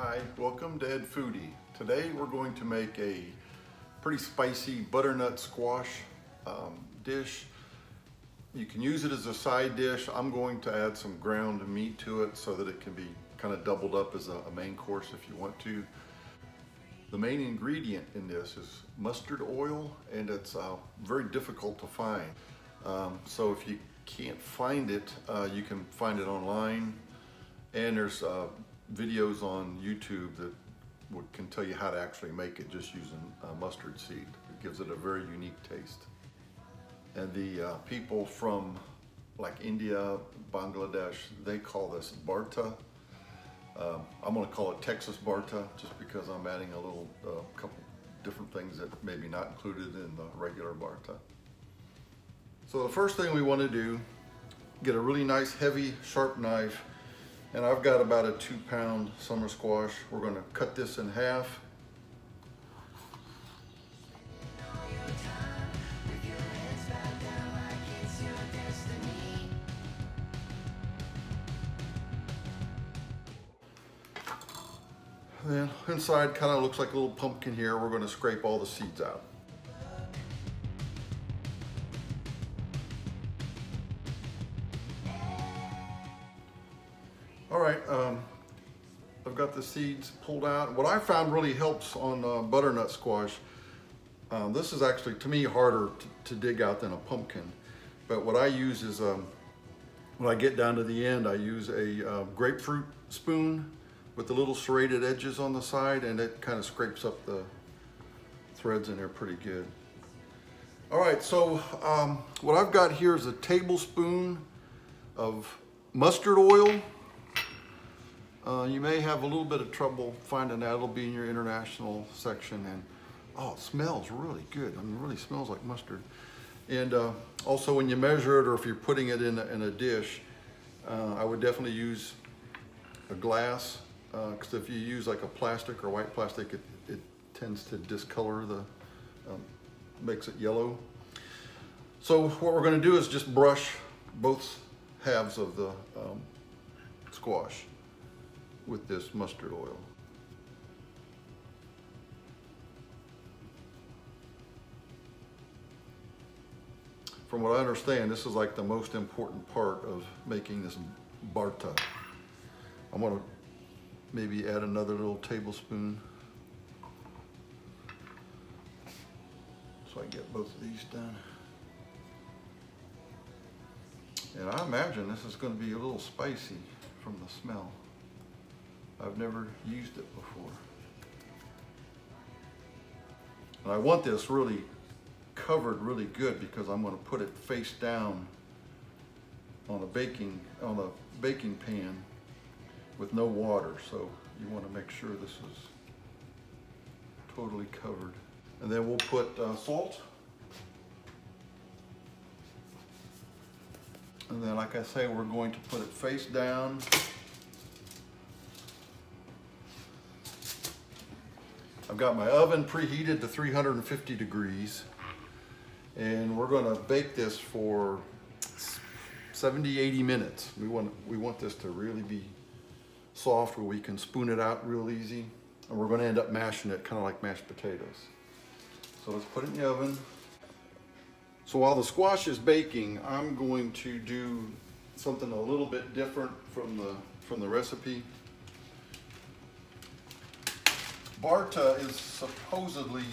Hi, welcome to Ed Foodie. Today we're going to make a pretty spicy butternut squash dish. You can use it as a side dish. I'm going to add some ground meat to it so that it can be kind of doubled up as a main course if you want to. The main ingredient in this is mustard oil, and it's very difficult to find. So if you can't find it, you can find it online, and there's videos on YouTube that can tell you how to actually make it just using mustard seed. It gives it a very unique taste. And the people from like India, Bangladesh, they call this Bharta. I'm going to call it Texas Bharta just because I'm adding a little couple different things that maybe not included in the regular Bharta. So the first thing we want to do, get a really nice heavy sharp knife, and I've got about a 2-pound summer squash. We're going to cut this in half. And then inside kind of looks like a little pumpkin here. We're going to scrape all the seeds out. All right, I've got the seeds pulled out. What I found really helps on butternut squash, this is actually, to me, harder to dig out than a pumpkin. But what I use is, when I get down to the end, I use a grapefruit spoon with the little serrated edges on the side, and it kind of scrapes up the threads in there pretty good. All right, so what I've got here is a tablespoon of mustard oil. You may have a little bit of trouble finding that. It'll be in your international section, and oh, it smells really good. I mean, it really smells like mustard. And also when you measure it, or if you're putting it in a dish, I would definitely use a glass, because if you use like a plastic or white plastic, it tends to discolor the, makes it yellow. So what we're going to do is just brush both halves of the squash with this mustard oil. From what I understand, this is like the most important part of making this Bharta. I'm going to maybe add another little tablespoon so I get both of these done. And I imagine this is going to be a little spicy from the smell. I've never used it before. And I want this really covered really good because I'm going to put it face down on a baking pan with no water. So you want to make sure this is totally covered. And then we'll put salt. And then, like I say, we're going to put it face down. I've got my oven preheated to 350 degrees, and we're going to bake this for 70-80 minutes. We want this to really be soft where we can spoon it out real easy, and we're going to end up mashing it kind of like mashed potatoes. So let's put it in the oven. So while the squash is baking, I'm going to do something a little bit different from the recipe. Bharta is supposedly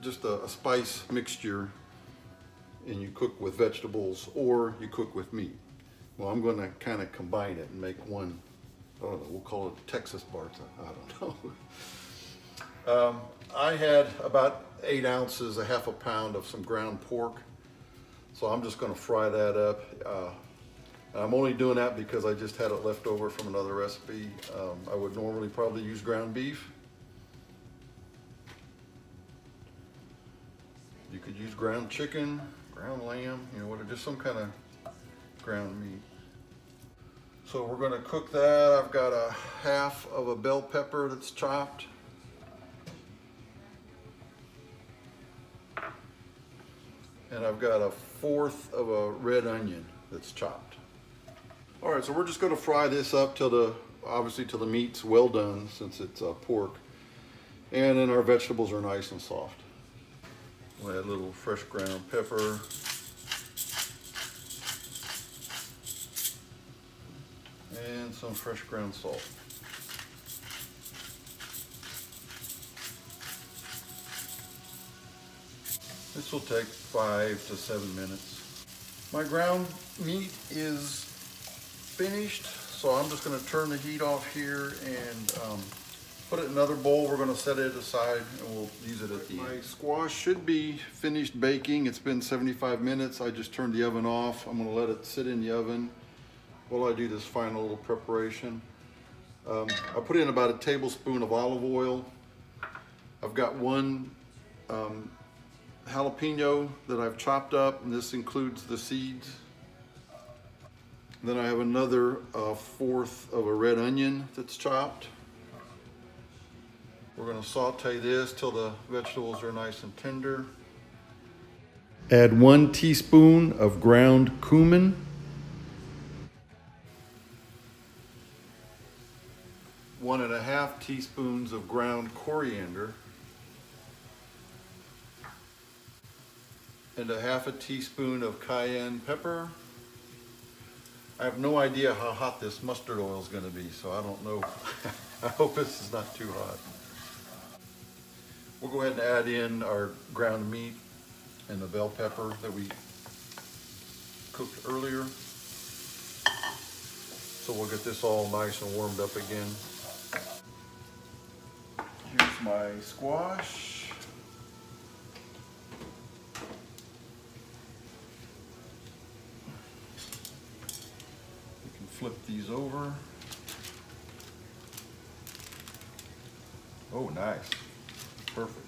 just a spice mixture, and you cook with vegetables or you cook with meat. Well, I'm going to kind of combine it and make one, I don't know, we'll call it Texas Bharta, I don't know. I had about 8 ounces, a half a pound of some ground pork. So I'm just going to fry that up. I'm only doing that because I just had it left over from another recipe. I would normally probably use ground beef. You could use ground chicken, ground lamb, you know, what, just some kind of ground meat. So we're going to cook that. I've got a half of a bell pepper that's chopped. And I've got a 1/4 of a red onion that's chopped. All right, so we're just going to fry this up till the obviously till the meat's well done since it's pork. And then our vegetables are nice and soft. We'll add a little fresh ground pepper. And some fresh ground salt. This will take 5 to 7 minutes. My ground meat is finished, so I'm just going to turn the heat off here and put it in another bowl. We're going to set it aside and we'll use it at the end. My squash should be finished baking. It's been 75 minutes. I just turned the oven off. I'm going to let it sit in the oven while I do this final little preparation. I put in about a tablespoon of olive oil. I've got one jalapeno that I've chopped up, and this includes the seeds. Then I have another fourth of a red onion that's chopped. We're going to saute this till the vegetables are nice and tender. Add 1 teaspoon of ground cumin. 1.5 teaspoons of ground coriander. And 1/2 teaspoon of cayenne pepper. I have no idea how hot this mustard oil is going to be, so I don't know. I hope this is not too hot. We'll go ahead and add in our ground meat and the bell pepper that we cooked earlier. So we'll get this all nice and warmed up again. Here's my squash. We can flip these over. Oh, nice. Perfect.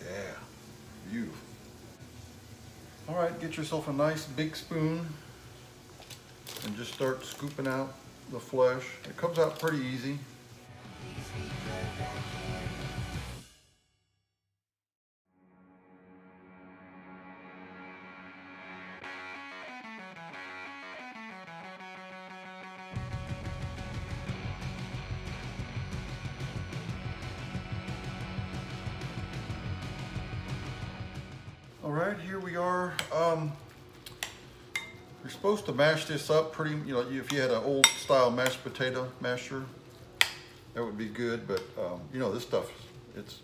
Yeah, beautiful. All right, get yourself a nice big spoon and just start scooping out the flesh. It comes out pretty easy. All right, here we are. You're supposed to mash this up pretty, if you had an old style mashed potato masher, that would be good, but this stuff, it's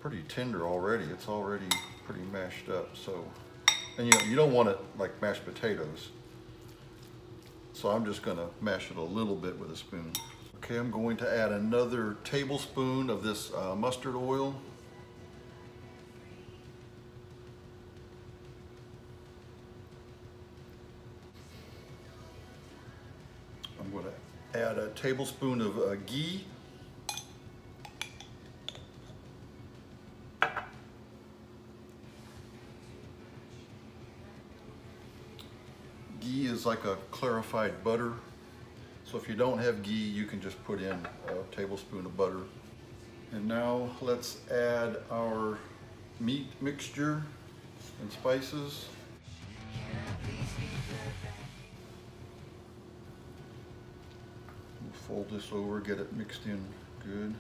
pretty tender already. It's already pretty mashed up, so, and you don't want it like mashed potatoes. So I'm just gonna mash it a little bit with a spoon. Okay, I'm going to add another tablespoon of this mustard oil. I'm going to add a tablespoon of ghee. Ghee is like a clarified butter. So if you don't have ghee, you can just put in a tablespoon of butter. And now let's add our meat mixture and spices. Fold this over, get it mixed in good.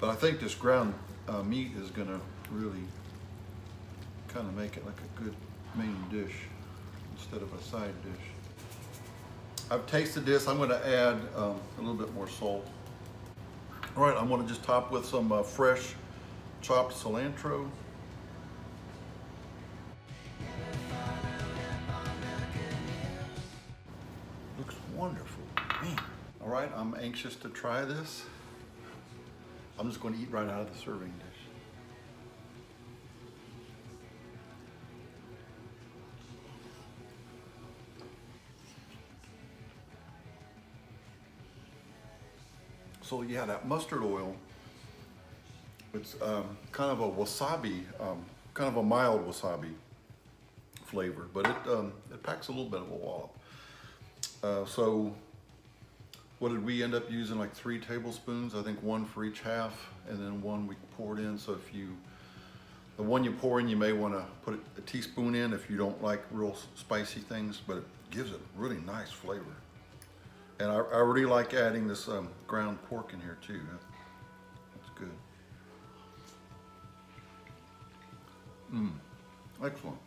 But I think this ground meat is gonna really kind of make it like a good main dish instead of a side dish. I've tasted this. I'm going to add a little bit more salt. All right, I'm going to just top with some fresh chopped cilantro. Looks wonderful. Man. All right, I'm anxious to try this. I'm just going to eat right out of the serving dish. So yeah, that mustard oil, it's kind of a wasabi kind of a mild wasabi flavor, but it packs a little bit of a wallop. So what did we end up using? Like 3 tablespoons, I think 1 for each half, and then 1 we poured in. So if the one you pour in, you may want to put a teaspoon in if you don't like real spicy things, but it gives it really nice flavor. And I really like adding this ground pork in here too. That's good. Excellent.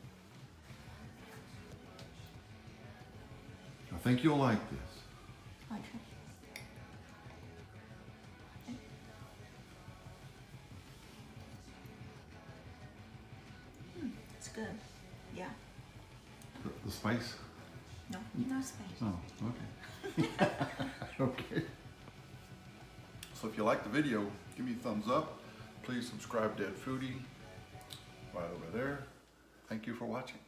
I think you'll like this. Okay. It's good. Yeah. The spice? No, no spice. Oh, okay. Okay. So if you like the video, give me a thumbs up. Please subscribe to Dead Foodie right over there. Thank you for watching.